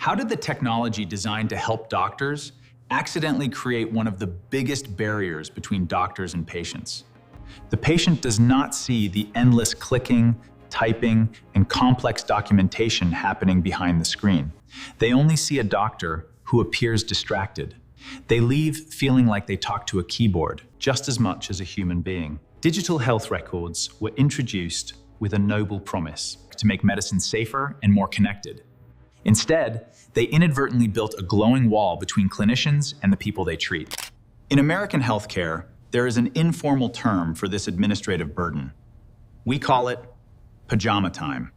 How did the technology designed to help doctors accidentally create one of the biggest barriers between doctors and patients? The patient does not see the endless clicking, typing, and complex documentation happening behind the screen. They only see a doctor who appears distracted. They leave feeling like they talk to a keyboard just as much as a human being. Digital health records were introduced with a noble promise to make medicine safer and more connected. Instead, they inadvertently built a glowing wall between clinicians and the people they treat. In American healthcare, there is an informal term for this administrative burden. We call it pajama time.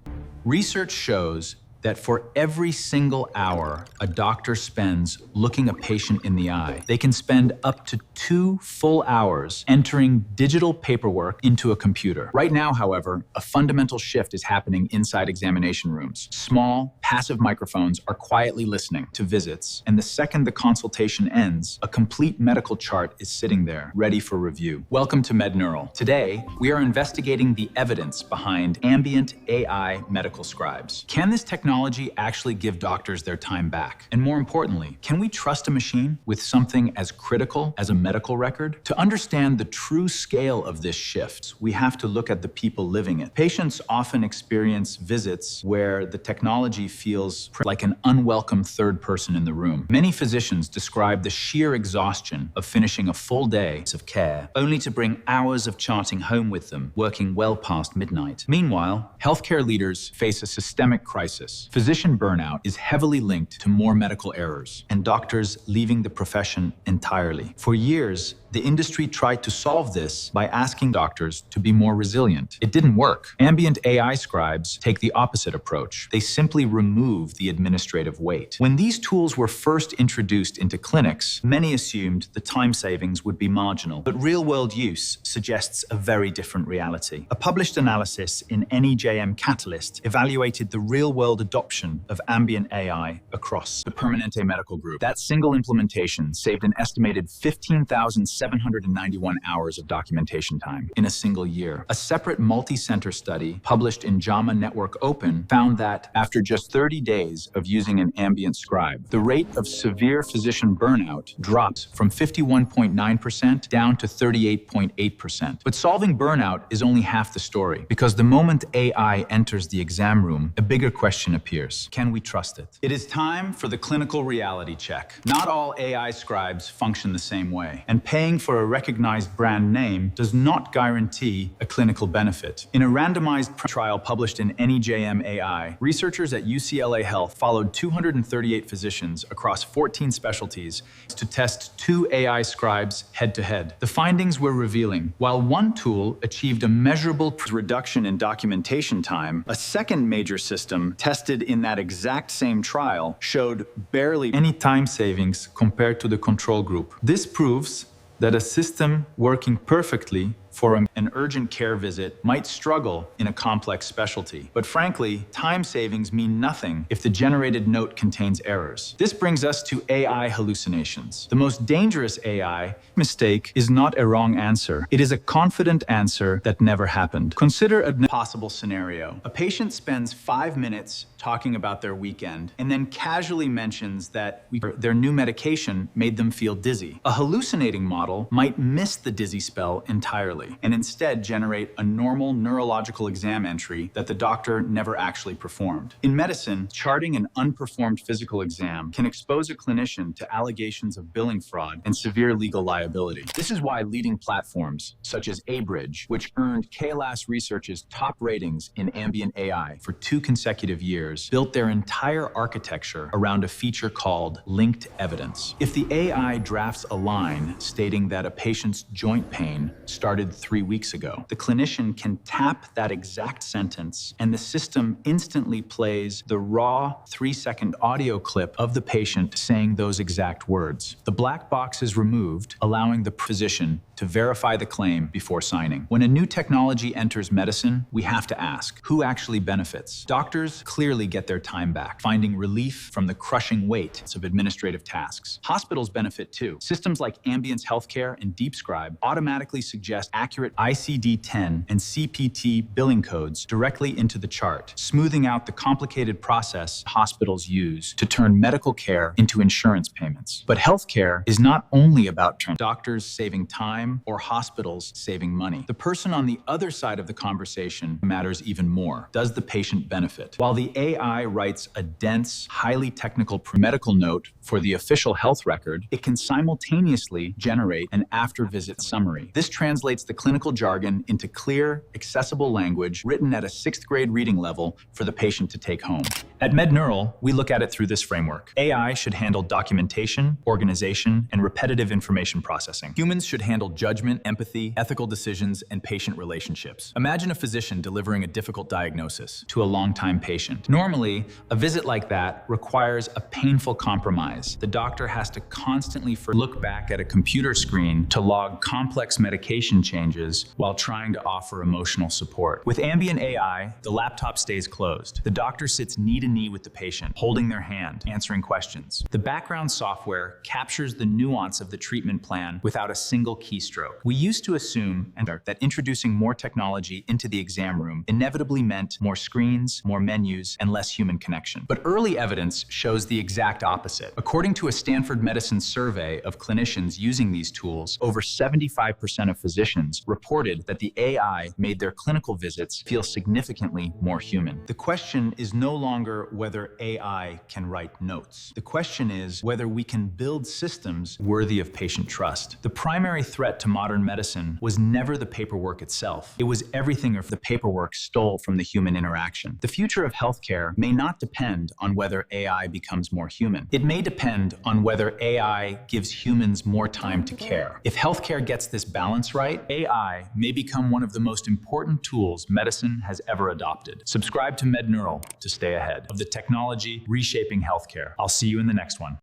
Research shows that for every single hour a doctor spends looking a patient in the eye, they can spend up to 2 full hours entering digital paperwork into a computer. Right now, however, a fundamental shift is happening inside examination rooms. Small, passive microphones are quietly listening to visits, and the second the consultation ends, a complete medical chart is sitting there, ready for review. Welcome to MedNeural. Today, we are investigating the evidence behind ambient AI medical scribes. Can this technology actually give doctors their time back? And more importantly, can we trust a machine with something as critical as a medical record? To understand the true scale of this shift, we have to look at the people living it. Patients often experience visits where the technology feels like an unwelcome third person in the room. Many physicians describe the sheer exhaustion of finishing a full day of care, only to bring hours of charting home with them, working well past midnight. Meanwhile, healthcare leaders face a systemic crisis. Physician burnout is heavily linked to more medical errors and doctors leaving the profession entirely. For years, the industry tried to solve this by asking doctors to be more resilient. It didn't work. Ambient AI scribes take the opposite approach. They simply remove the administrative weight. When these tools were first introduced into clinics, many assumed the time savings would be marginal, but real-world use suggests a very different reality. A published analysis in NEJM Catalyst evaluated the real-world adoption of ambient AI across the Permanente Medical Group. That single implementation saved an estimated 15,791 hours of documentation time in a single year. A separate multi-center study published in JAMA Network Open found that after just 30 days of using an ambient scribe, the rate of severe physician burnout dropped from 51.9% down to 38.8%. But solving burnout is only half the story, because the moment AI enters the exam room, a bigger question appears. Can we trust it? It is time for the clinical reality check. Not all AI scribes function the same way, and paying for a recognized brand name does not guarantee a clinical benefit. In a randomized trial published in NEJM AI, researchers at UCLA Health followed 238 physicians across 14 specialties to test 2 AI scribes head-to-head. The findings were revealing. While one tool achieved a measurable reduction in documentation time, a second major system tested in that exact same trial showed barely any time savings compared to the control group. This proves that a system working perfectly for an urgent care visit might struggle in a complex specialty. But frankly, time savings mean nothing if the generated note contains errors. This brings us to AI hallucinations. The most dangerous AI mistake is not a wrong answer. It is a confident answer that never happened. Consider a possible scenario. A patient spends 5 minutes talking about their weekend and then casually mentions that their new medication made them feel dizzy. A hallucinating model might miss the dizzy spell entirely and instead generate a normal neurological exam entry that the doctor never actually performed. In medicine, charting an unperformed physical exam can expose a clinician to allegations of billing fraud and severe legal liability. This is why leading platforms such as Abridge, which earned KLAS Research's top ratings in ambient AI for 2 consecutive years, built their entire architecture around a feature called linked evidence. If the AI drafts a line stating that a patient's joint pain started 3 weeks ago, the clinician can tap that exact sentence and the system instantly plays the raw 3-second audio clip of the patient saying those exact words. The black box is removed, allowing the physician to verify the claim before signing. When a new technology enters medicine, we have to ask, who actually benefits? Doctors clearly get their time back, finding relief from the crushing weight of administrative tasks. Hospitals benefit too. Systems like Ambience Healthcare and DeepScribe automatically suggest accurate ICD-10 and CPT billing codes directly into the chart, smoothing out the complicated process hospitals use to turn medical care into insurance payments. But healthcare is not only about doctors saving time or hospitals saving money. The person on the other side of the conversation matters even more. Does the patient benefit? While the AI writes a dense, highly technical medical note for the official health record, it can simultaneously generate an after-visit summary. This translates the clinical jargon into clear, accessible language written at a 6th grade reading level for the patient to take home. At MedNeural, we look at it through this framework. AI should handle documentation, organization, and repetitive information processing. Humans should handle judgment, empathy, ethical decisions, and patient relationships. Imagine a physician delivering a difficult diagnosis to a longtime patient. Normally, a visit like that requires a painful compromise. The doctor has to constantly look back at a computer screen to log complex medication changes while trying to offer emotional support. With ambient AI, the laptop stays closed. The doctor sits knee to knee with the patient, holding their hand, answering questions. The background software captures the nuance of the treatment plan without a single keystroke. We used to assume that introducing more technology into the exam room inevitably meant more screens, more menus, and less human connection. But early evidence shows the exact opposite. According to a Stanford Medicine survey of clinicians using these tools, over 75% of physicians reported that the AI made their clinical visits feel significantly more human. The question is no longer whether AI can write notes. The question is whether we can build systems worthy of patient trust. The primary threat to modern medicine was never the paperwork itself. It was everything the paperwork stole from the human interaction. The future of healthcare may not depend on whether AI becomes more human. It may depend on whether AI gives humans more time to care. If healthcare gets this balance right, AI may become one of the most important tools medicine has ever adopted. Subscribe to MedNeural to stay ahead of the technology reshaping healthcare. I'll see you in the next one.